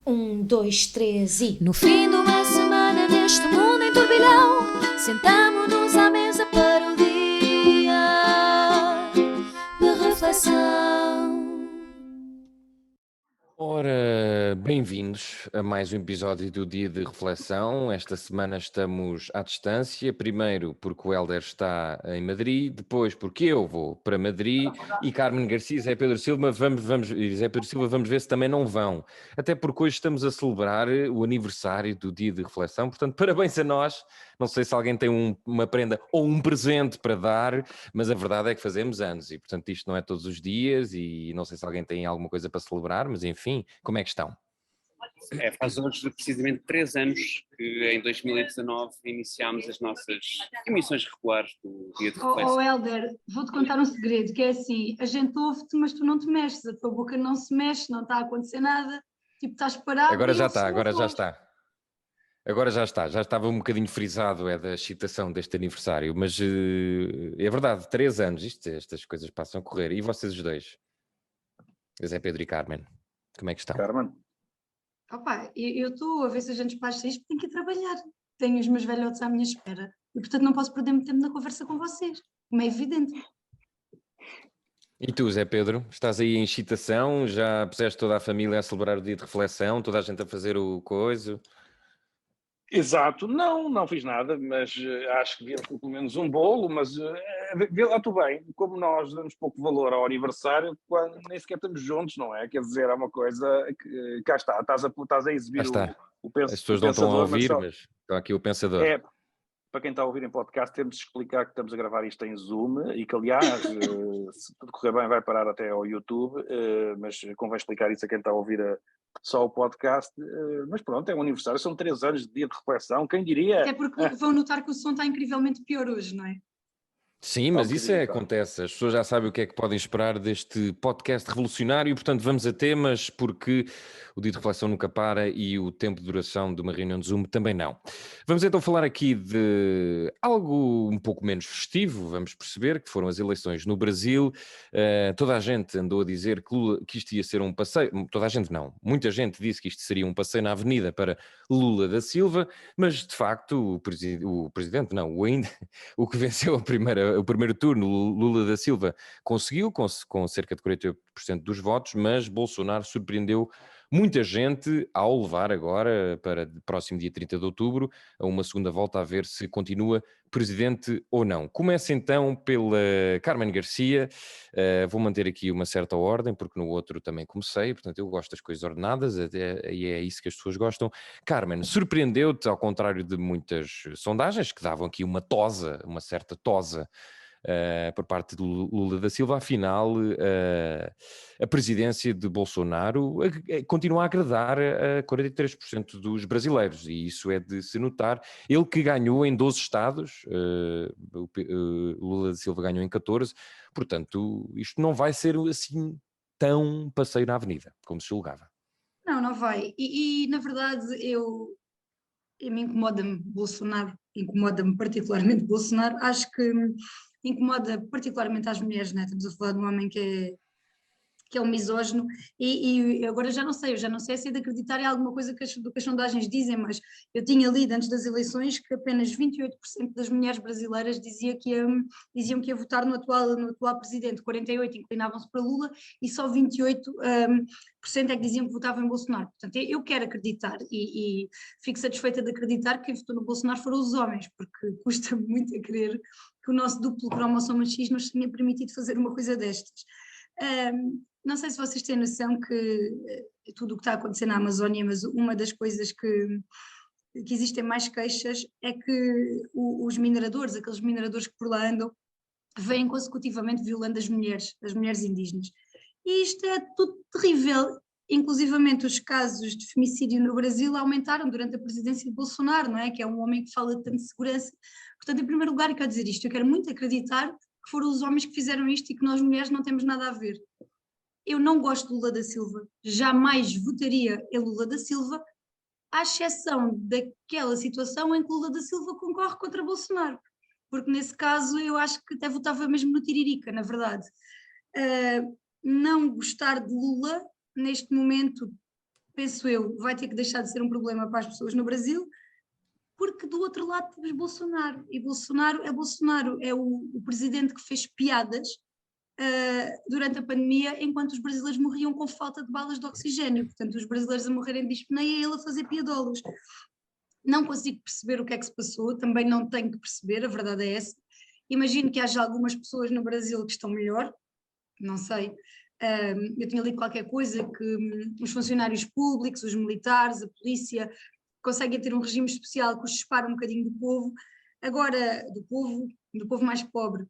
Um, dois, três e... No fim de uma semana neste mundo em turbilhão, sentamo-nos à mesa para o dia de reflexão. Ora, bem-vindos a mais um episódio do Dia de Reflexão. Esta semana estamos à distância, primeiro porque o Hélder está em Madrid, depois porque eu vou para Madrid e Carmen Garcia e Zé Pedro Silva vamos ver se também não vão. Até porque hoje estamos a celebrar o aniversário do Dia de Reflexão, portanto, parabéns a nós. Não sei se alguém tem uma prenda ou um presente para dar, mas a verdade é que fazemos anos e, portanto, isto não é todos os dias e não sei se alguém tem alguma coisa para celebrar, mas enfim, como é que estão? Faz hoje precisamente 3 anos que em 2019 iniciámos as nossas emissões regulares do Dia de Reflexão. Hélder, vou-te contar um segredo, que é assim, a gente ouve-te, mas tu não te mexes, a tua boca não se mexe, não está a acontecer nada, tipo, estás parado. Agora já está. Agora já está, já estava um bocadinho frisado da excitação deste aniversário, mas é verdade, 3 anos, estas coisas passam a correr. E vocês os dois? Zé Pedro e Carmen, como é que estão? Carmen? Opa, eu estou a ver se a gente passa isto, tenho que ir trabalhar, tenho os meus velhotes à minha espera, e portanto não posso perder muito tempo na conversa com vocês, como é evidente. E tu, Zé Pedro, estás aí em excitação, já puseste toda a família a celebrar o Dia de Reflexão, toda a gente a fazer o coisa? Exato, não fiz nada, mas acho que devia ter pelo menos um bolo, mas vê lá tu bem, como nós damos pouco valor ao aniversário, quando nem sequer estamos juntos, não é? Quer dizer, é uma coisa que cá está, estás a exibir o pensador. As pessoas não estão a ouvir, mas está aqui o pensador. Para quem está a ouvir em podcast, temos de explicar que estamos a gravar isto em Zoom e que, aliás, se tudo correr bem, vai parar até ao YouTube, mas convém explicar isso a quem está a ouvir só o podcast. Mas pronto, é um aniversário, são 3 anos de Dia de Reflexão, quem diria? Até porque vão notar que o som está incrivelmente pior hoje, não é? Sim, mas isso acontece, as pessoas já sabem o que é que podem esperar deste podcast revolucionário e, portanto, vamos a temas, porque o Dia de Reflexão nunca para e o tempo de duração de uma reunião de Zoom também não. Vamos então falar aqui de algo um pouco menos festivo, vamos perceber que foram as eleições no Brasil. Toda a gente andou a dizer que isto ia ser um passeio, toda a gente não, muita gente disse que isto seria um passeio na avenida para Lula da Silva, mas de facto o que venceu o primeiro turno, Lula da Silva, conseguiu com cerca de 48% dos votos, mas Bolsonaro surpreendeu muita gente ao levar agora, para o próximo dia 30 de outubro, a uma segunda volta a ver se continua presidente ou não. Começa então pela Carmen Garcia. Vou manter aqui uma certa ordem, porque no outro também comecei, portanto eu gosto das coisas ordenadas e é isso que as pessoas gostam. Carmen, surpreendeu-te, ao contrário de muitas sondagens que davam aqui uma certa tosa, por parte de Lula da Silva, afinal a presidência de Bolsonaro continua a agradar a 43% dos brasileiros e isso é de se notar. Ele que ganhou em 12 estados, Lula da Silva ganhou em 14, portanto isto não vai ser assim tão passeio na avenida, como se julgava. Não vai, e na verdade me incomoda-me Bolsonaro, incomoda-me particularmente Bolsonaro, acho que incomoda particularmente às mulheres, né? Estamos a falar de um homem que é um misógino e agora eu já não sei se é de acreditar em alguma coisa que as sondagens dizem, mas eu tinha lido antes das eleições que apenas 28% das mulheres brasileiras diziam que ia votar no atual presidente, 48% inclinavam-se para Lula e só 28% é que diziam que votavam em Bolsonaro. Portanto, eu quero acreditar e fico satisfeita de acreditar que quem votou no Bolsonaro foram os homens, porque custa muito a crer que o nosso duplo cromossomo X nos tinha permitido fazer uma coisa destas. Não sei se vocês têm noção que tudo o que está a acontecer na Amazónia, mas uma das coisas que existem mais queixas é que os mineradores, aqueles mineradores que por lá andam, vêm consecutivamente violando as mulheres indígenas. E isto é tudo terrível. Inclusivamente os casos de femicídio no Brasil aumentaram durante a presidência de Bolsonaro, não é? Que é um homem que fala tanto de segurança. Portanto, em primeiro lugar, eu quero dizer isto, eu quero muito acreditar que foram os homens que fizeram isto e que nós mulheres não temos nada a ver. Eu não gosto de Lula da Silva, jamais votaria em Lula da Silva, à exceção daquela situação em que Lula da Silva concorre contra Bolsonaro, porque nesse caso eu acho que até votava mesmo no Tiririca, na verdade. Não gostar de Lula, neste momento, penso eu, vai ter que deixar de ser um problema para as pessoas no Brasil, porque do outro lado temos Bolsonaro, e Bolsonaro é o presidente que fez piadas durante a pandemia, enquanto os brasileiros morriam com falta de balas de oxigênio. Portanto, os brasileiros a morrerem de dispneia e ele a fazer piadolos. Não consigo perceber o que é que se passou, também não tenho que perceber, a verdade é essa. Imagino que haja algumas pessoas no Brasil que estão melhor, não sei. Eu tinha lido qualquer coisa que os funcionários públicos, os militares, a polícia, conseguem ter um regime especial que os separa um bocadinho do povo, agora do povo mais pobre.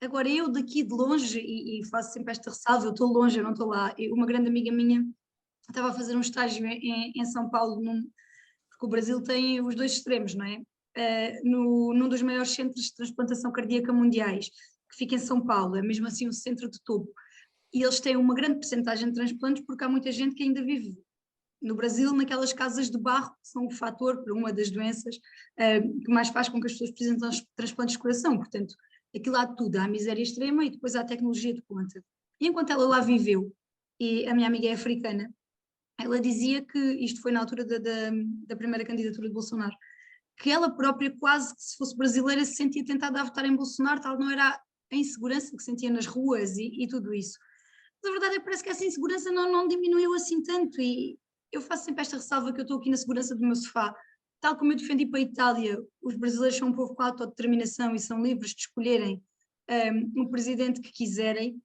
Agora eu daqui de longe, e faço sempre esta ressalva, eu estou longe, eu não estou lá. Uma grande amiga minha estava a fazer um estágio em São Paulo, porque o Brasil tem os dois extremos, não é? Num dos maiores centros de transplantação cardíaca mundiais, que fica em São Paulo, é mesmo assim um centro de topo. E eles têm uma grande percentagem de transplantes porque há muita gente que ainda vive no Brasil naquelas casas de barro, que são o fator para uma das doenças que mais faz com que as pessoas precisem de transplantes de coração. Portanto, aquilo há de tudo, há a miséria extrema e depois há a tecnologia de ponta. E enquanto ela lá viveu, e a minha amiga é africana, ela dizia que, isto foi na altura da primeira candidatura de Bolsonaro, que ela própria quase que se fosse brasileira se sentia tentada a votar em Bolsonaro, tal não era a insegurança que sentia nas ruas e tudo isso. Mas a verdade é que parece que essa insegurança não diminuiu assim tanto, e eu faço sempre esta ressalva que eu estou aqui na segurança do meu sofá. Tal como eu defendi para a Itália, os brasileiros são um povo com autodeterminação e são livres de escolherem um presidente que quiserem.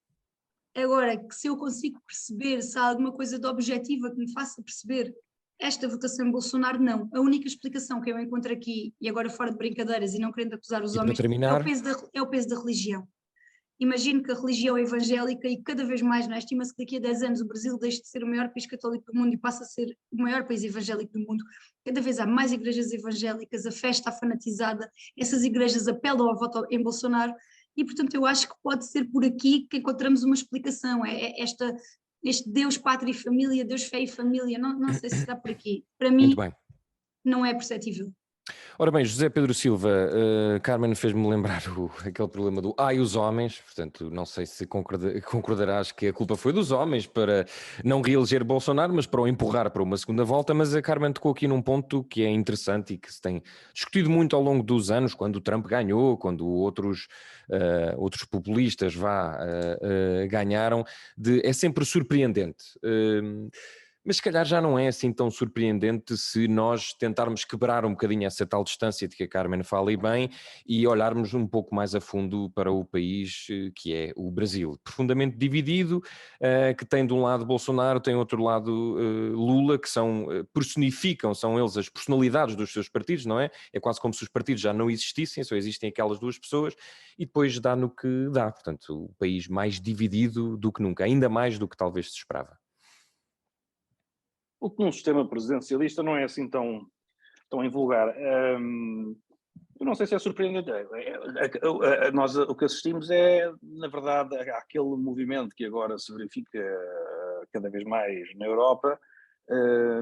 Agora, que se eu consigo perceber, se há alguma coisa de objetiva que me faça perceber esta votação em Bolsonaro, não. A única explicação que eu encontro aqui, e agora fora de brincadeiras e não querendo acusar os E para homens, terminar, é o peso da religião. Imagino que a religião evangélica, e cada vez mais, não é? Estima-se que daqui a 10 anos o Brasil deixe de ser o maior país católico do mundo e passa a ser o maior país evangélico do mundo. Cada vez há mais igrejas evangélicas, a fé está fanatizada, essas igrejas apelam ao voto em Bolsonaro, e portanto eu acho que pode ser por aqui que encontramos uma explicação, este Deus, pátria e família, Deus, fé e família, não sei se está por aqui. Para muito mim bem. não é perceptível. Ora bem, José Pedro Silva, Carmen fez-me lembrar aquele problema do ai os homens, portanto não sei se concordarás que a culpa foi dos homens para não reeleger Bolsonaro, mas para o empurrar para uma segunda volta, mas a Carmen tocou aqui num ponto que é interessante e que se tem discutido muito ao longo dos anos, quando o Trump ganhou, quando outros populistas ganharam, é sempre surpreendente. Mas se calhar já não é assim tão surpreendente se nós tentarmos quebrar um bocadinho essa tal distância de que a Carmen fala e bem e olharmos um pouco mais a fundo para o país que é o Brasil. Profundamente dividido, que tem de um lado Bolsonaro, tem outro lado Lula, que personificam, são eles as personalidades dos seus partidos, não é? É quase como se os partidos já não existissem, só existem aquelas duas pessoas e depois dá no que dá. Portanto, o país mais dividido do que nunca, ainda mais do que talvez se esperava. O que num sistema presidencialista não é assim tão invulgar. Eu não sei se é surpreendente. Nós o que assistimos é, na verdade, aquele movimento que agora se verifica cada vez mais na Europa.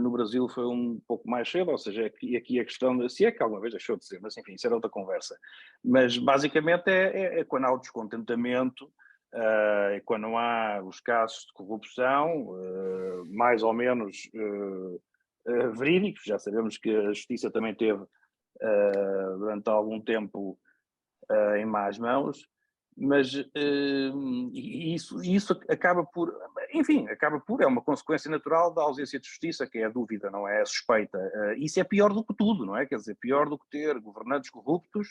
No Brasil foi um pouco mais cedo, ou seja, aqui a questão de, se é que alguma vez deixou de ser, mas enfim, isso era outra conversa. Mas basicamente é quando há o descontentamento, quando há os casos de corrupção, mais ou menos verídicos. Já sabemos que a justiça também teve durante algum tempo em más mãos, mas isso acaba por, enfim, é uma consequência natural da ausência de justiça, que é a dúvida, não é a suspeita. Isso é pior do que tudo, não é? Quer dizer, pior do que ter governantes corruptos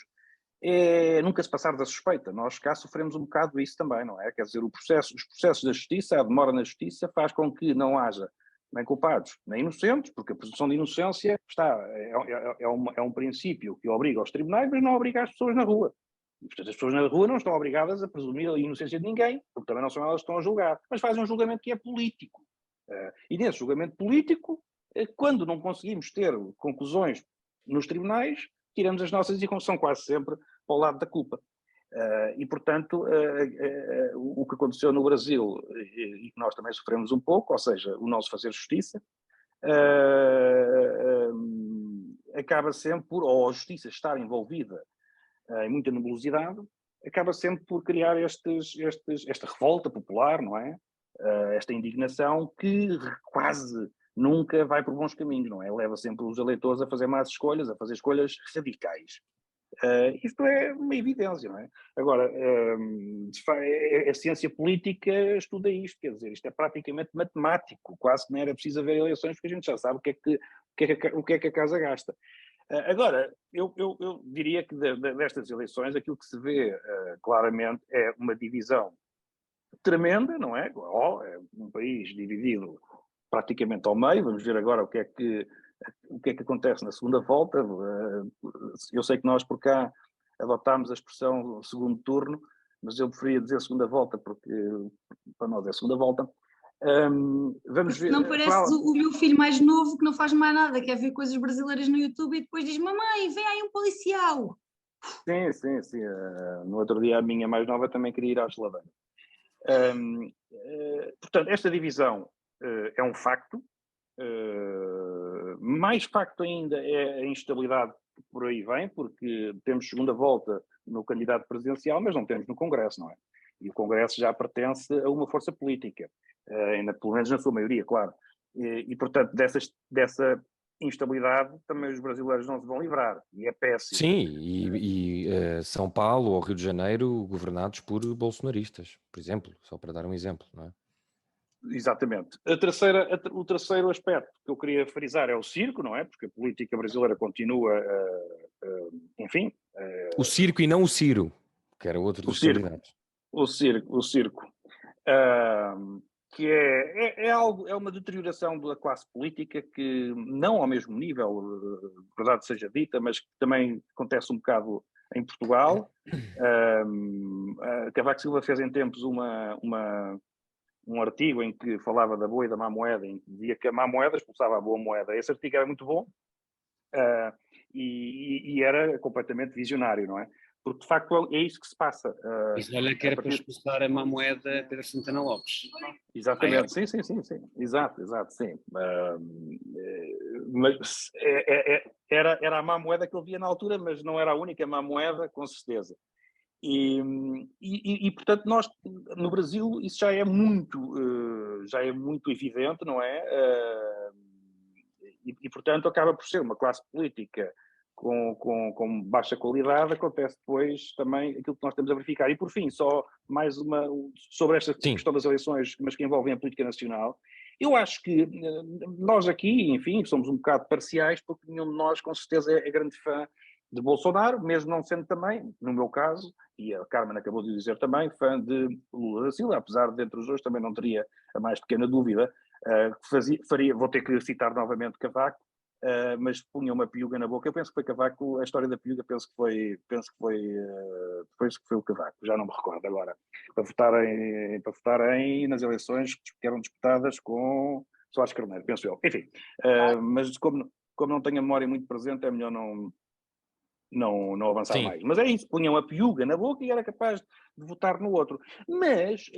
é nunca se passar da suspeita. Nós cá sofremos um bocado isso também, não é? Quer dizer, os processos da justiça, a demora na justiça faz com que não haja nem culpados, nem inocentes, porque a presunção de inocência é um princípio que obriga aos tribunais, mas não obriga as pessoas na rua. E, portanto, as pessoas na rua não estão obrigadas a presumir a inocência de ninguém, porque também não são elas que estão a julgar, mas fazem um julgamento que é político. E nesse julgamento político, quando não conseguimos ter conclusões nos tribunais, tiramos as nossas e são quase sempre para o lado da culpa. E, portanto, o que aconteceu no Brasil, e que nós também sofremos um pouco, ou seja, o nosso fazer justiça, acaba sempre por, ou a justiça estar envolvida em muita nebulosidade, acaba sempre por criar esta revolta popular, não é? Esta indignação que quase nunca vai por bons caminhos, não é? Leva sempre os eleitores a fazer más escolhas, a fazer escolhas radicais. Isto é uma evidência, não é? Agora, a ciência política estuda isto, quer dizer, isto é praticamente matemático, quase que não era preciso haver eleições, porque a gente já sabe o que é que a casa gasta. Agora, eu diria que destas eleições aquilo que se vê claramente é uma divisão tremenda, não é? É um país dividido praticamente ao meio. Vamos ver agora o que é que acontece na segunda volta. Eu sei que nós por cá adotámos a expressão segundo turno, mas eu preferia dizer segunda volta porque para nós é segunda volta. Vamos ver. Não pareces o meu filho mais novo que não faz mais nada, quer ver coisas brasileiras no YouTube e depois diz: mamãe, vem aí um policial. Sim. No outro dia a minha mais nova também queria ir à geladeira. Portanto, esta divisão é um facto. Mais facto ainda é a instabilidade que por aí vem, porque temos segunda volta no candidato presidencial, mas não temos no Congresso, não é? E o Congresso já pertence a uma força política, ainda, pelo menos na sua maioria, claro. E portanto, dessa instabilidade também os brasileiros não se vão livrar, e é péssimo. Sim, e São Paulo ou Rio de Janeiro governados por bolsonaristas, por exemplo, só para dar um exemplo, não é? Exatamente. O terceiro aspecto que eu queria frisar é o circo, não é? Porque a política brasileira continua, enfim... O circo e não o Ciro, que era outro dos candidatos. O circo. Que é uma deterioração da classe política que, não ao mesmo nível, verdade seja dita, mas que também acontece um bocado em Portugal. Cavaco Silva fez em tempos um artigo em que falava da boa e da má moeda, em que dizia que a má moeda expulsava a boa moeda. Esse artigo era muito bom e era completamente visionário, não é? Porque, de facto, é isso que se passa. Mas olha que era para expulsar a má moeda Pedro Santana Lopes. Exatamente, sim. Exato, sim. Mas era a má moeda que ele via na altura, mas não era a única má moeda, com certeza. E portanto, nós, no Brasil, isso já é muito evidente, não é? Portanto, acaba por ser uma classe política com baixa qualidade. Acontece depois também aquilo que nós temos a verificar. E por fim, só mais uma sobre esta questão das eleições, mas que envolvem a política nacional. Eu acho que nós aqui, enfim, somos um bocado parciais, porque nenhum de nós com certeza é grande fã de Bolsonaro, mesmo não sendo também, no meu caso, e a Carmen acabou de dizer também, fã de Lula da Silva, apesar de entre os dois também não teria a mais pequena dúvida, vou ter que citar novamente Cavaco, mas punha uma piuga na boca. Eu penso que foi Cavaco, a história da piuga, penso que foi o Cavaco, já não me recordo agora, para votarem nas eleições que eram disputadas com Soares Carneiro, penso eu. Enfim, mas como não tenho a memória muito presente, é melhor não avançar mais. Mas é isso, punham a piuga na boca e era capaz de votar no outro. Mas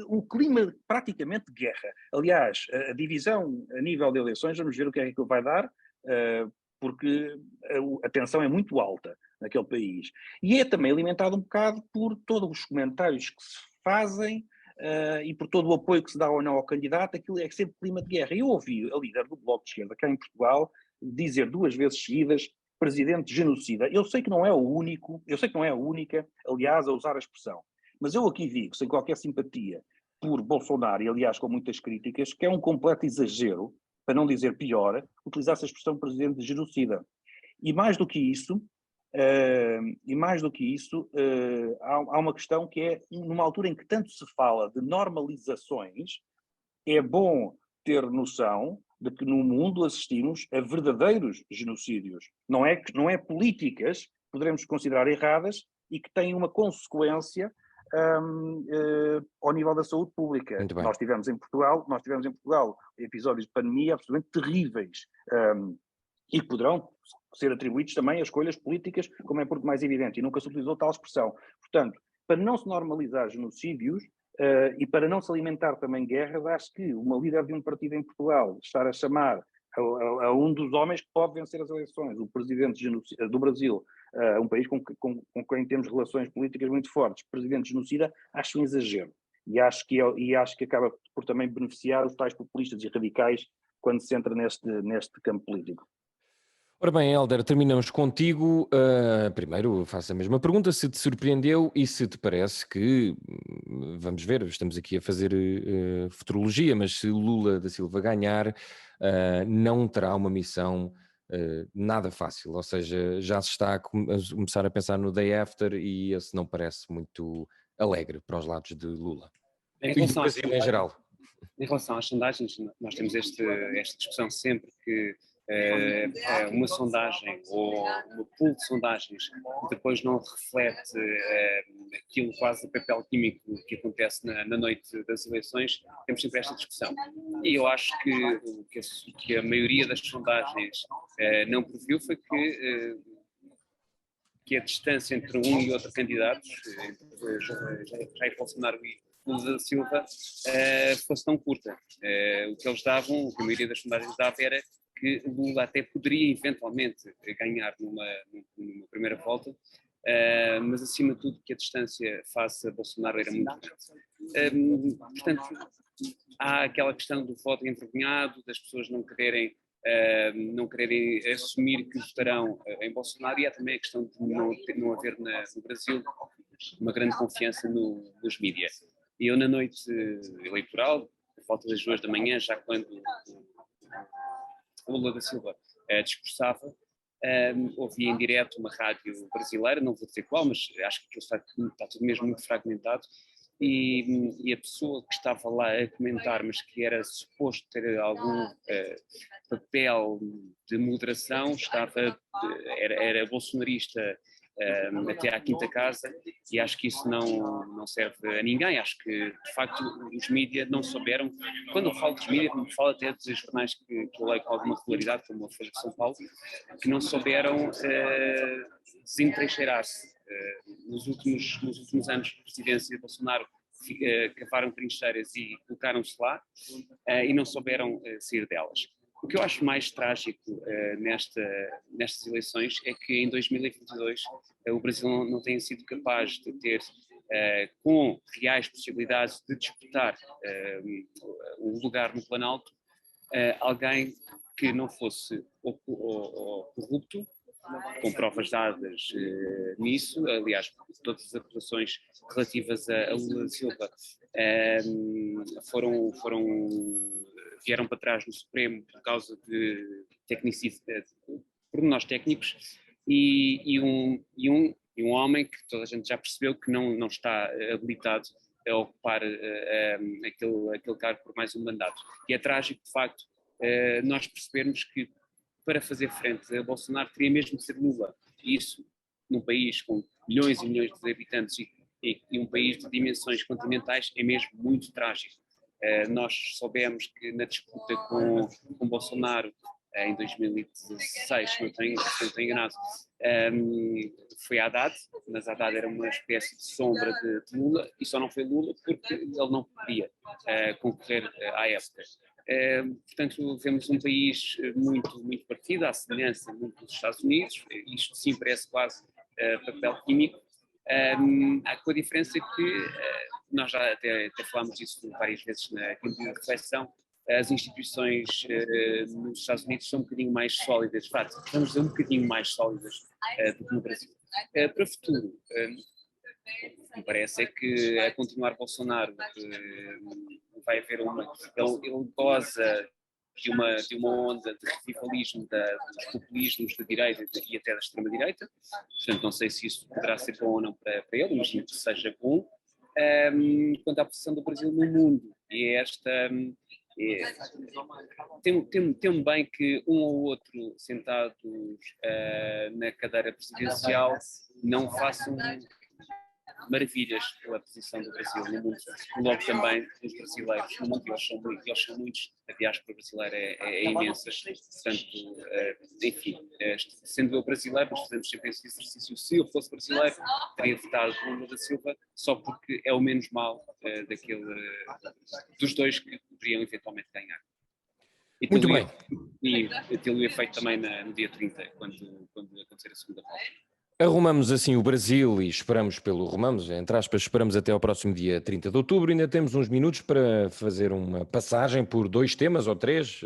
o clima praticamente de guerra, aliás, a divisão a nível de eleições, vamos ver o que é que ele vai dar, porque a tensão é muito alta naquele país. E é também alimentado um bocado por todos os comentários que se fazem e por todo o apoio que se dá ou não ao candidato. Aquilo é sempre clima de guerra. Eu ouvi a líder do Bloco de Esquerda, cá em Portugal, dizer 2 vezes seguidas presidente genocida. Eu sei que não é o único, eu sei que não é a única, aliás, a usar a expressão, mas eu aqui digo, sem qualquer simpatia por Bolsonaro, e aliás com muitas críticas, que é um completo exagero, para não dizer pior, utilizar essa expressão presidente genocida. E mais do que isso, há uma questão que é, numa altura em que tanto se fala de normalizações, é bom ter noção de que no mundo assistimos a verdadeiros genocídios. Não é políticas que poderemos considerar erradas e que têm uma consequência ao nível da saúde pública. Nós tivemos em Portugal episódios de pandemia absolutamente terríveis e que poderão ser atribuídos também a escolhas políticas, como é por mais evidente, e nunca se utilizou tal expressão. Portanto, para não se normalizar genocídios, e para não se alimentar também guerras, acho que uma líder de um partido em Portugal estar a chamar a um dos homens que pode vencer as eleições, o presidente do Brasil, um país com quem temos relações políticas muito fortes, presidente genocida, acho um exagero. E acho que acaba por também beneficiar os tais populistas e radicais quando se entra neste campo político. Ora bem, Hélder, terminamos contigo. Primeiro, faço a mesma pergunta, se te surpreendeu e se te parece que, vamos ver, estamos aqui a fazer futurologia, mas se Lula da Silva ganhar, não terá uma missão nada fácil, ou seja, já se está a começar a pensar no day after e esse não parece muito alegre para os lados de Lula. Em E do relação, Brasil em geral. em relação às sondagens, nós temos esta discussão sempre que uma sondagem ou uma pool de sondagens depois não reflete aquilo quase o papel químico que acontece na noite das eleições, temos sempre esta discussão. E eu acho que a maioria das sondagens não previu foi que a distância entre um e outro candidato, entre Jair Bolsonaro e Lula da Silva, fosse tão curta. O que eles davam, o que a maioria das sondagens dava era que Lula até poderia eventualmente ganhar numa primeira volta, mas acima de tudo que a distância face a Bolsonaro era muito grande. Portanto, há aquela questão do voto envergonhado, das pessoas não quererem assumir que votarão em Bolsonaro, e há também a questão de não haver no Brasil uma grande confiança nos mídias. E eu na noite eleitoral, por volta das 2 da manhã, já quando Lula da Silva discursava, ouvi em direto uma rádio brasileira, não vou dizer qual, mas acho que está tudo mesmo muito fragmentado, e a pessoa que estava lá a comentar, mas que era suposto ter algum papel de moderação, era bolsonarista até à quinta casa, e acho que isso não serve a ninguém. Acho que, de facto, os mídias não souberam. Quando eu falo dos mídias, me falo até dos jornais que eu leio com alguma regularidade, como a Folha de São Paulo, que não souberam desentrincheirar-se. Nos últimos anos de presidência de Bolsonaro, cavaram trincheiras e colocaram-se lá, e não souberam sair delas. O que eu acho mais trágico nestas eleições é que em 2022 o Brasil não tenha sido capaz de ter, com reais possibilidades de disputar o lugar no Planalto, alguém que não fosse ou corrupto, com provas dadas nisso. Aliás, todas as acusações relativas a Lula da Silva vieram para trás no Supremo por causa de pormenores técnicos, e um homem que toda a gente já percebeu que não está habilitado a ocupar aquele cargo por mais um mandato. E é trágico, de facto, nós percebermos que para fazer frente a Bolsonaro teria mesmo de ser Lula. E isso, num país com milhões e milhões de habitantes e um país de dimensões continentais, é mesmo muito trágico. Nós soubemos que na disputa com Bolsonaro em 2016, se não estou enganado, foi Haddad, mas Haddad era uma espécie de sombra de Lula, e só não foi Lula porque ele não podia concorrer à época. Portanto, vemos um país muito, muito partido, à semelhança muito dos Estados Unidos. Isto sim parece quase papel químico, com a diferença que nós já até falámos disso várias vezes na reflexão. As instituições nos Estados Unidos são um bocadinho mais sólidas, vamos dizer um bocadinho mais sólidas do que no Brasil. Para o futuro, me parece é que a continuar Bolsonaro vai haver ele goza de uma onda de revivalismo dos populismos da direita e até da extrema-direita. Portanto, não sei se isso poderá ser bom ou não para ele, mas que seja bom. Quanto à posição do Brasil no mundo, e tem bem que um ou outro sentados na cadeira presidencial não façam maravilhas pela posição do Brasil no mundo, logo também os brasileiros no mundo, eles são muitos, a diáspora brasileira é imensa. Portanto, enfim, sendo eu brasileiro, nós fazemos sempre esse exercício. Se eu fosse brasileiro, teria votado Lula da Silva, só porque é o menos mal dos dois que poderiam eventualmente ganhar. Muito bem. E tê-lo efeito também no dia 30, quando acontecer a segunda volta. Arrumamos assim o Brasil e esperamos arrumamos, entre aspas, esperamos até ao próximo dia 30 de outubro. Ainda temos uns minutos para fazer uma passagem por 2 temas ou 3,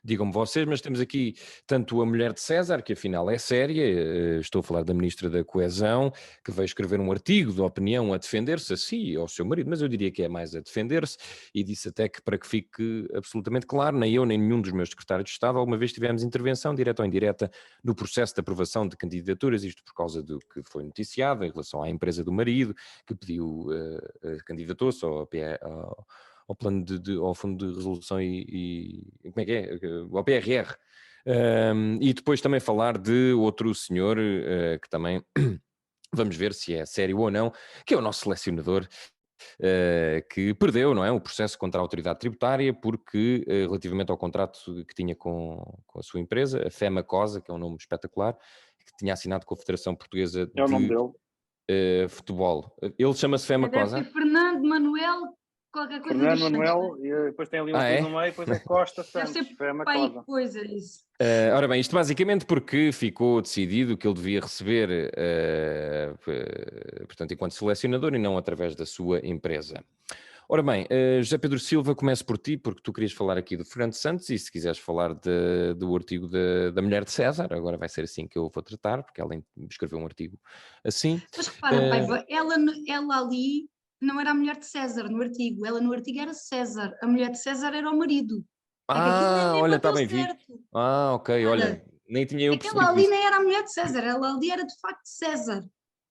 digam-me vocês, mas temos aqui tanto a mulher de César, que afinal é séria, estou a falar da Ministra da Coesão, que veio escrever um artigo de opinião a defender-se a si e ao seu marido, mas eu diria que é mais a defender-se, e disse até que, para que fique absolutamente claro, nem eu nem nenhum dos meus secretários de Estado alguma vez tivemos intervenção, direta ou indireta, no processo de aprovação de candidaturas, isto por causa do que foi noticiado em relação à empresa do marido, que pediu, candidatou-se ao plano ao Fundo de Resolução como é que é? Ao PRR. E depois também falar de outro senhor que também vamos ver se é sério ou não, que é o nosso selecionador, que perdeu, não é, o processo contra a autoridade tributária porque, relativamente ao contrato que tinha com a sua empresa, a FEMA Cosa, que é um nome espetacular, que tinha assinado com a Federação Portuguesa É o nome dele. Futebol. Ele chama-se FEMA Deve Cosa? ser Fernando Manuel, qualquer coisa do Fernando género. Manuel, e depois tem ali uma Ah, coisa é? no meio, depois é Costa Deve Santos. ser Foi uma pai coisa. coisa, isso. Ora bem, isto basicamente porque ficou decidido que ele devia receber, portanto, enquanto selecionador e não através da sua empresa. Ora bem, José Pedro Silva, começo por ti, porque tu querias falar aqui do Fernando Santos e se quiseres falar do artigo da mulher de César, agora vai ser assim que eu vou tratar, porque ela escreveu um artigo assim. Mas repara, Paiva, ela ali não era a mulher de César no artigo, ela no artigo era César, a mulher de César era o marido. É que aquilo nem Olha, está bateu bem visto. certo. Ok, olha, nem tinha eu Aquela percebido ali isso. nem era a mulher de César, ela ali era de facto César.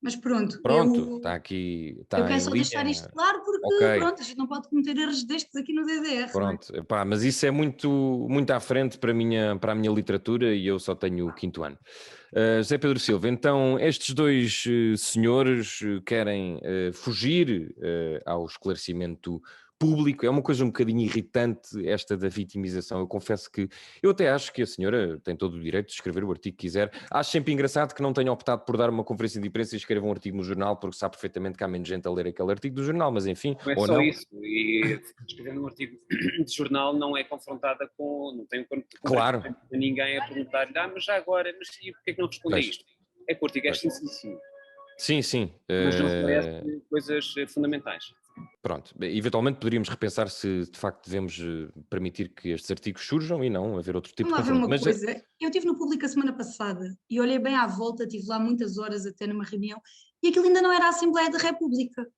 Mas pronto, Pronto, está aqui, eu está quero em só linha. deixar isto claro porque Ok. pronto, a gente não pode cometer erros destes aqui no DDR. Não é? Pronto, epá, mas isso é muito à frente para a minha literatura e eu só tenho o 5º ano. José Pedro Silva, então estes dois senhores querem fugir ao esclarecimento público. É uma coisa um bocadinho irritante esta da vitimização. Eu confesso que eu até acho que a senhora tem todo o direito de escrever o artigo que quiser. Acho sempre engraçado que não tenha optado por dar uma conferência de imprensa e escreva um artigo no jornal porque sabe perfeitamente que há menos gente a ler aquele artigo do jornal, mas enfim, Não é ou só não. isso, e escrevendo um artigo de jornal não é confrontada não tem Claro. de ninguém a perguntar-lhe, mas já agora, mas e porquê que não responde a Pois. isto? É que o artigo é extensíssimo, Sim. mas não esclarece coisas fundamentais. Pronto, eventualmente poderíamos repensar se de facto devemos permitir que estes artigos surjam e não haver outro tipo Vamos de lá ver confronto. uma coisa, eu estive no Público a semana passada e olhei bem à volta, estive lá muitas horas até numa reunião e aquilo ainda não era a Assembleia da República.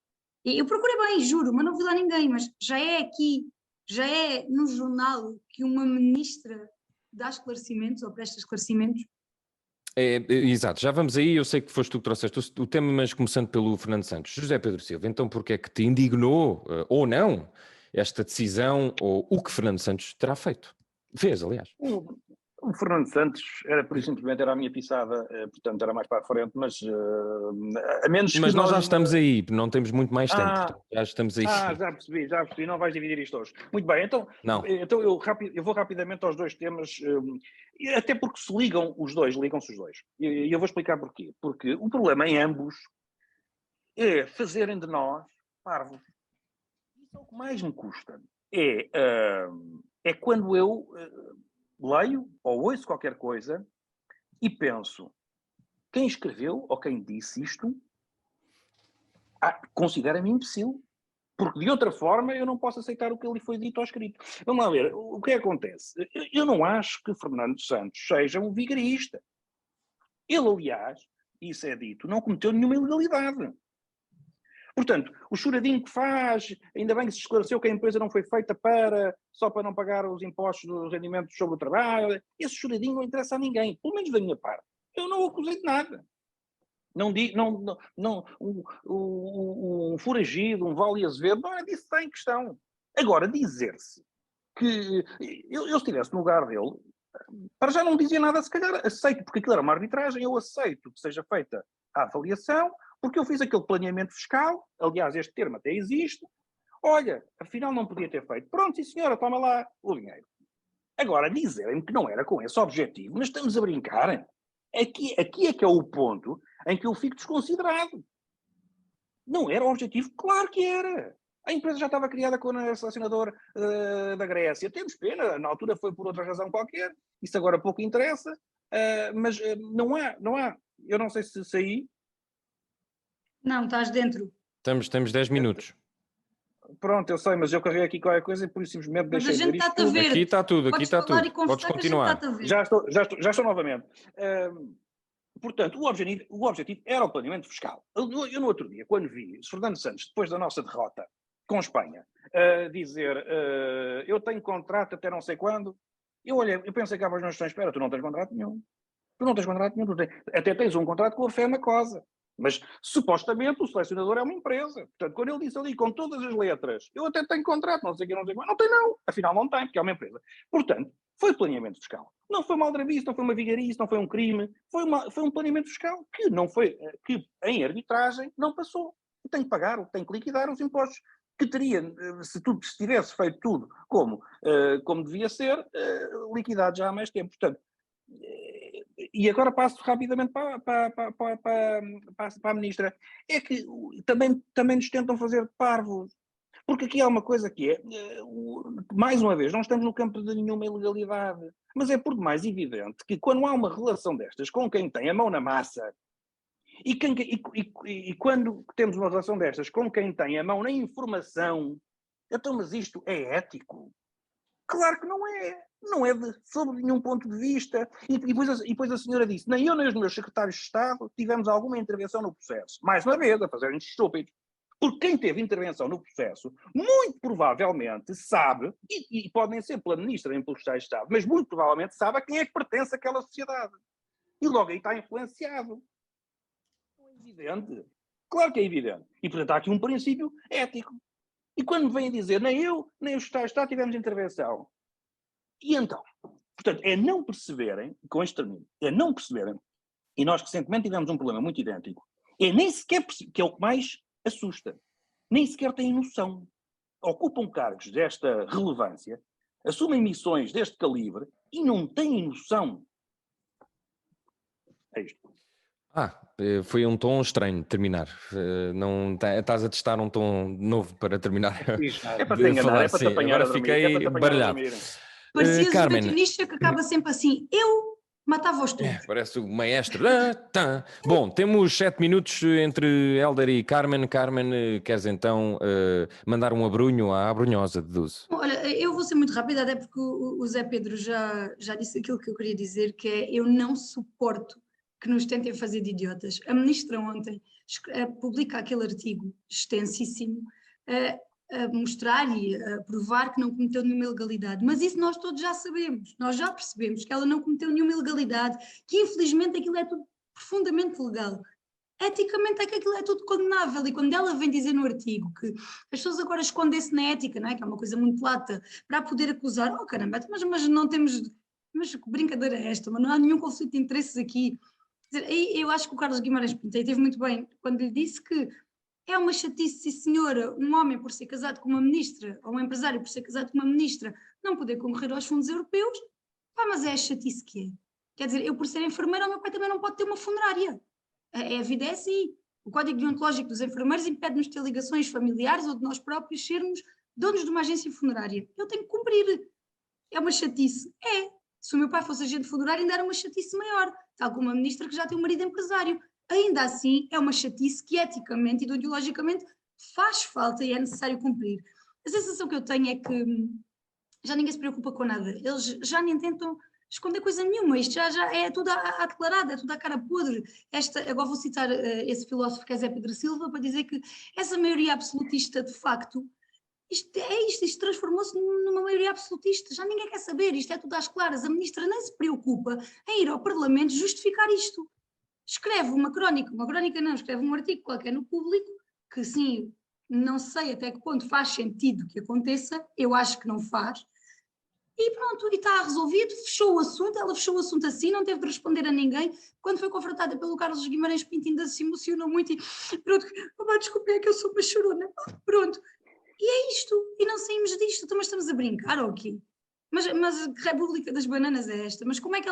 E eu procurei bem, juro, mas não vi lá ninguém, mas já é aqui, já é no jornal que uma ministra dá esclarecimentos ou presta esclarecimentos. Exato, já vamos aí, eu sei que foste tu que trouxeste o tema, mas começando pelo Fernando Santos. José Pedro Silva, então porquê é que te indignou, ou não, esta decisão, ou o que Fernando Santos terá feito? Fez, aliás. O Fernando Santos era, por simplesmente, era a minha pisada, portanto era mais para a frente, mas a menos que Mas nós já estamos aí, não temos muito mais tempo, portanto, já estamos aí. Já percebi, não vais dividir isto hoje. Muito bem, então eu vou rapidamente aos dois temas, até porque ligam-se os dois. E eu vou explicar porquê. Porque o problema em ambos é fazerem de nós parvos. Isso é o que mais me custa. É quando eu leio ou ouço qualquer coisa e penso, quem escreveu ou quem disse isto considera-me imbecil, porque de outra forma eu não posso aceitar o que lhe foi dito ou escrito. Vamos lá ver, o que acontece? Eu não acho que Fernando Santos seja um vigarista. Ele, aliás, isso é dito, não cometeu nenhuma ilegalidade. Portanto, o choradinho que faz, ainda bem que se esclareceu que a empresa não foi feita só para não pagar os impostos dos rendimentos sobre o trabalho, esse choradinho não interessa a ninguém, pelo menos da minha parte. Eu não o acusei de nada. Um foragido, um Vale Azevedo, não é disso que está em questão. Agora, dizer-se que eu se estivesse no lugar dele, para já não dizia nada, se calhar aceito, porque aquilo era uma arbitragem, eu aceito que seja feita a avaliação, porque eu fiz aquele planeamento fiscal, aliás, este termo até existe, olha, afinal não podia ter feito. Pronto, sim senhora, toma lá o dinheiro. Agora, dizerem-me que não era com esse objetivo, mas estamos a brincar. Aqui é que é o ponto em que eu fico desconsiderado. Não era o objetivo? Claro que era. A empresa já estava criada com o selecionador da Grécia. Temos pena, na altura foi por outra razão qualquer, isso agora pouco interessa, mas não há Eu não sei se saí. Não, estás dentro. Temos 10 minutos. Pronto, eu sei, mas eu carreguei aqui qualquer coisa e por isso simplesmente Mas a deixei de ver gente isto está-te a tudo. ver. Aqui está tudo, aqui Podes está falar tudo. e conversar Podes que a gente continuar. está-te a ver. Já estou novamente. Portanto, o objetivo era o planeamento fiscal. Eu no outro dia, quando vi Fernando Santos, depois da nossa derrota com Espanha, dizer eu tenho contrato até não sei quando, eu pensei que as minhas questões, espera, tu não tens contrato nenhum. Tu não tens contrato nenhum. Até tens um contrato com a FEMA COSA. Mas, supostamente, o selecionador é uma empresa. Portanto, quando ele disse ali com todas as letras, eu até tenho contrato, não sei o que, não sei o que, não tem não. Afinal não tem, porque é uma empresa. Portanto, foi planeamento fiscal. Não foi uma aldrabice, não foi uma vigarice, não foi um crime. Foi um planeamento fiscal que em arbitragem não passou. Tem que pagar, tem que liquidar os impostos que teria, se tivesse feito tudo como devia ser, liquidado já há mais tempo. Portanto, e agora passo rapidamente para a ministra. É que também nos tentam fazer parvos. Porque aqui há uma coisa que é, mais uma vez, não estamos no campo de nenhuma ilegalidade, mas é por demais evidente que quando há uma relação destas com quem tem a mão na massa, e quando temos uma relação destas com quem tem a mão na informação, então, mas isto é ético? Claro que não é. Não é sob nenhum ponto de vista. E depois a senhora disse, nem eu nem os meus secretários de Estado tivemos alguma intervenção no processo. Mais uma vez, a fazerem-nos estúpidos. Porque quem teve intervenção no processo, muito provavelmente sabe, e podem ser pela ministra nem pelos Secretários de Estado, mas muito provavelmente sabe a quem é que pertence aquela sociedade. E logo aí está influenciado. Não é evidente. Claro que é evidente. E portanto há aqui um princípio ético. E quando me vêm dizer, nem eu, nem os Secretários de Estado tivemos intervenção. E então? Portanto, é não perceberem, com este termino, é não perceberem, e nós recentemente tivemos um problema muito idêntico, é nem sequer perceber, que é o que mais assusta, nem sequer têm noção. Ocupam cargos desta relevância, assumem missões deste calibre e não têm noção. É isto. Foi um tom estranho de terminar. Não estás a testar um tom novo para terminar. É para te enganar, é para te apanhar agora a dormir. fiquei baralhado. Parecias o Carmen, nutricionista que acaba sempre assim, eu matava-os todos. parece o maestro. Bom, temos 7 minutos entre Hélder e Carmen. Carmen, queres então mandar um abrunho à abrunhosa, deduzo? Olha, eu vou ser muito rápida, até porque o Zé Pedro já disse aquilo que eu queria dizer, que é, eu não suporto que nos tentem fazer de idiotas. A ministra ontem publica aquele artigo extensíssimo a mostrar e a provar que não cometeu nenhuma ilegalidade, mas isso nós todos já sabemos, nós já percebemos que ela não cometeu nenhuma ilegalidade, que infelizmente aquilo é tudo profundamente legal. Eticamente é que aquilo é tudo condenável, e quando ela vem dizer no artigo que as pessoas agora escondem-se na ética, não é? Que é uma coisa muito lata, para poder acusar, oh caramba, mas não temos, mas que brincadeira é esta, mas não há nenhum conflito de interesses aqui. Quer dizer, eu acho que o Carlos Guimarães Pinto teve muito bem quando lhe disse que é uma chatice, sim senhora, um homem por ser casado com uma ministra, ou um empresário por ser casado com uma ministra, não poder concorrer aos fundos europeus, mas é a chatice que é. Quer dizer, eu por ser enfermeira, o meu pai também não pode ter uma funerária. A vida é assim. O Código Deontológico dos Enfermeiros impede-nos de ter ligações familiares ou de nós próprios sermos donos de uma agência funerária. Eu tenho que cumprir. É uma chatice? É. Se o meu pai fosse agente funerário, ainda era uma chatice maior, tal como uma ministra que já tem um marido empresário. Ainda assim, é uma chatice que eticamente e ideologicamente faz falta e é necessário cumprir. A sensação que eu tenho é que já ninguém se preocupa com nada. Eles já nem tentam esconder coisa nenhuma. Isto já é tudo à declarada, é tudo à cara podre. Agora vou citar esse filósofo que é Zé Pedro Silva para dizer que essa maioria absolutista, de facto, isto transformou-se numa maioria absolutista. Já ninguém quer saber, isto é tudo às claras. A ministra nem se preocupa em ir ao Parlamento justificar isto. Escreve uma crónica não, escreve um artigo qualquer no Público, que sim, não sei até que ponto faz sentido que aconteça, eu acho que não faz, e pronto, e está resolvido, fechou o assunto, ela fechou o assunto assim, não teve de responder a ninguém. Quando foi confrontada pelo Carlos Guimarães Pinto ainda se emocionou muito e pronto, desculpe, é que eu sou uma chorona, pronto, e é isto, e não saímos disto, então, mas estamos a brincar ou quê? Mas que República das Bananas é esta? Mas como é que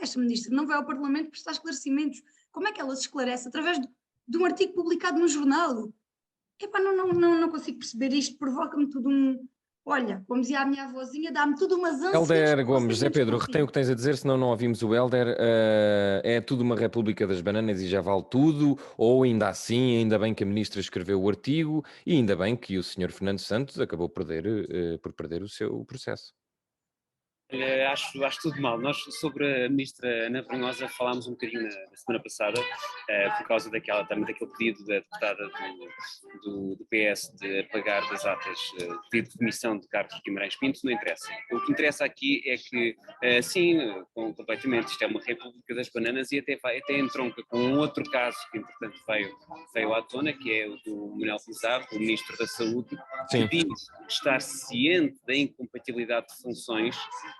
esta ministra não vai ao Parlamento prestar esclarecimentos? Como é que ela se esclarece? Através de um artigo publicado no jornal? Epá, não consigo perceber isto, provoca-me tudo olha, como dizia a minha avózinha, dá-me tudo umas ânsias. Hélder Gomes, Zé conselhos Pedro, contigo. retém o que tens a dizer, senão não ouvimos o Hélder. É tudo uma república das bananas e já vale tudo, ou ainda assim, ainda bem que a ministra escreveu o artigo e ainda bem que o senhor Fernando Santos acabou por perder o seu processo. Acho tudo mal. Nós, sobre a ministra Ana Brunhosa, falámos um bocadinho na semana passada, por causa também daquele pedido da deputada do PS de apagar das atas de demissão de Carlos Guimarães Pinto. Não interessa. O que interessa aqui é que, sim, completamente, isto é uma república das bananas e até entronca com um outro caso que, entretanto, veio à tona, que é o do Manuel Pizarro, o ministro da Saúde, Sim. que diz estar ciente da incompatibilidade de funções.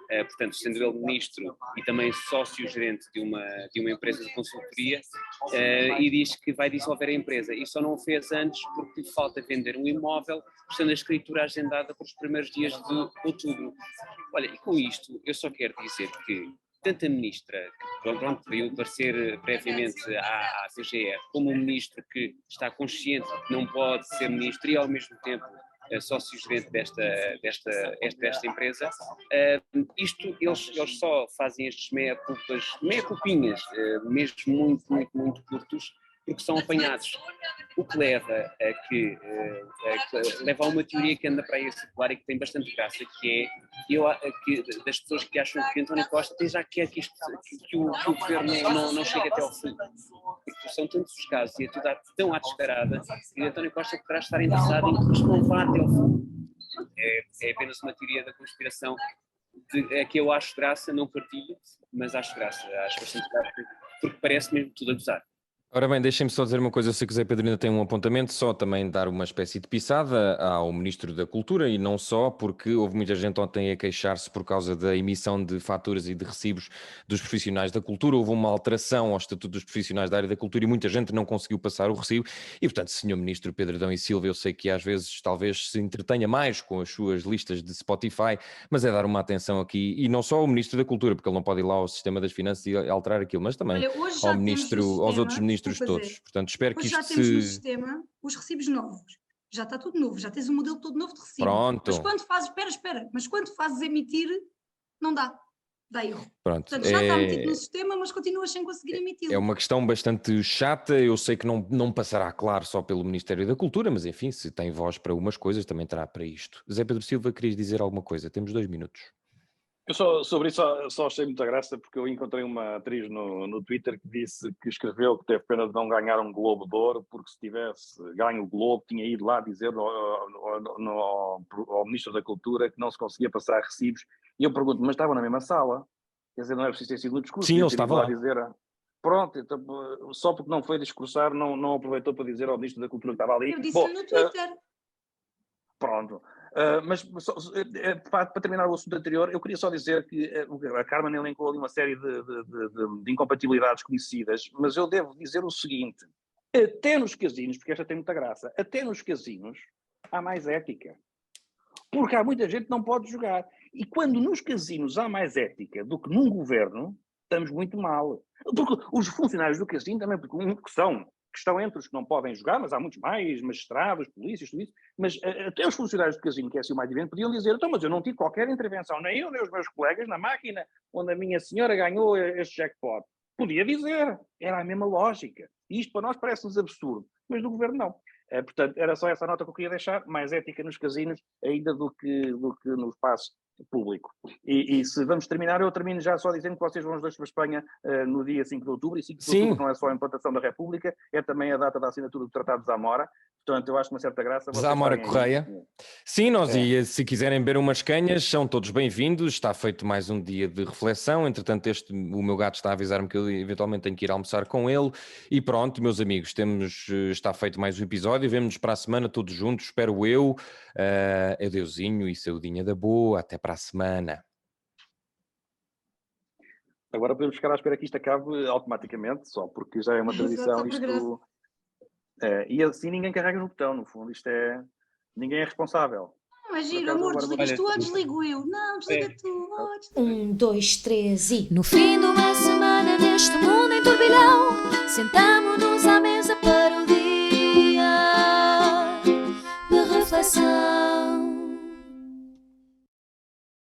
Portanto, sendo ele ministro e também sócio-gerente de uma empresa de consultoria, e diz que vai dissolver a empresa. E só não o fez antes porque lhe falta vender um imóvel, estando a escritura agendada para os primeiros dias de outubro. Olha, e com isto, eu só quero dizer que tanto a ministra, que pronto, pediu parecer previamente à PGR, como o ministro que está consciente de que não pode ser ministro e ao mesmo tempo sócio-gerente desta empresa, eles só fazem estes meia-culpinhas, mesmo muito, muito, muito curtos, porque são apanhados. O que leva leva a uma teoria que anda para aí a circular e que tem bastante graça, que é das pessoas que acham que António Costa até já quer que o governo não chegue até ao fim. Porque são tantos os casos e é tudo tão à descarada que António Costa poderá estar interessado em que isto não vá até ao fim. É apenas uma teoria da conspiração que eu acho graça, não partilho, mas acho graça, acho bastante graça, porque parece mesmo tudo a gozar. Ora bem, deixem-me só dizer uma coisa, se quiser, Pedro, ainda tem um apontamento, só também dar uma espécie de pisada ao Ministro da Cultura e não só, porque houve muita gente ontem a queixar-se por causa da emissão de faturas e de recibos dos profissionais da cultura, houve uma alteração ao Estatuto dos Profissionais da área da cultura e muita gente não conseguiu passar o recibo e, portanto, Sr. Ministro Pedro Adão e Silva, eu sei que às vezes talvez se entretenha mais com as suas listas de Spotify, mas é dar uma atenção aqui, e não só ao Ministro da Cultura, porque ele não pode ir lá ao Sistema das Finanças e alterar aquilo, mas também Olha, hoje já ao temos ministro, no aos sistema, outros ministros desculpa, todos. Zé, Portanto, espero que hoje já isto temos no se... sistema os recibos novos. Já está tudo novo, já tens um modelo todo novo de recibo. Pronto. Mas quando fazes, espera, mas quando fazes emitir, não dá erro. Pronto, Portanto, já está metido no sistema, mas continuas sem conseguir emitir. é uma questão bastante chata, eu sei que não passará, claro, só pelo Ministério da Cultura, mas enfim, se tem voz para umas coisas, também terá para isto. Zé Pedro Silva, querias dizer alguma coisa? Temos 2 minutos. Eu sobre isso só achei muita graça porque eu encontrei uma atriz no Twitter que escreveu que teve pena de não ganhar um Globo de Ouro, porque se tivesse ganho o Globo tinha ido lá dizer ao Ministro da Cultura que não se conseguia passar recibos. E eu pergunto, mas estavam na mesma sala? Quer dizer, não é preciso ter sido no discurso. Sim, ele estava lá. Dizer, pronto, então, só porque não foi discursar, não aproveitou para dizer ao Ministro da Cultura que estava ali. Eu disse no Twitter. Pronto. Mas para terminar o assunto anterior, eu queria só dizer que a Carmen elencou ali uma série de incompatibilidades conhecidas, mas eu devo dizer o seguinte, até nos casinos, porque esta tem muita graça, até nos casinos há mais ética. Porque há muita gente que não pode jogar. E quando nos casinos há mais ética do que num governo, estamos muito mal. Porque os funcionários do casino também, que estão entre os que não podem jogar, mas há muitos mais, magistrados, polícias, tudo isso, mas até os funcionários do casino, que é assim o mais evidente, podiam dizer, então, mas eu não tive qualquer intervenção, nem eu, nem os meus colegas, na máquina onde a minha senhora ganhou este jackpot. Podia dizer, era a mesma lógica. E isto para nós parece-nos absurdo, mas do governo não. Portanto, era só essa nota que eu queria deixar, mais ética nos casinos ainda do que no espaço público. E se vamos terminar, eu termino já só dizendo que vocês vão os dois para a Espanha no dia 5 de outubro, e 5 de outubro não é só a implantação da República, é também a data da assinatura do Tratado de Zamora. Portanto, eu acho uma certa graça. Zamora Correia. Sim, e se quiserem beber umas canhas, são todos bem-vindos. Está feito mais um dia de reflexão. Entretanto, o meu gato está a avisar-me que eu eventualmente tenho que ir almoçar com ele. E pronto, meus amigos, está feito mais um episódio. Vemo-nos para a semana todos juntos, espero eu. Adeusinho e saudinha da boa. Até para a semana. Agora podemos ficar à espera que isto acabe automaticamente, só porque já é uma tradição. E assim ninguém carrega no botão, no fundo. Ninguém é responsável. Mas giro, amor, desligas tu ou desligo eu? Não, desliga tu. 1, 2, 3 e... No fim de uma semana neste mundo em turbilhão, sentamos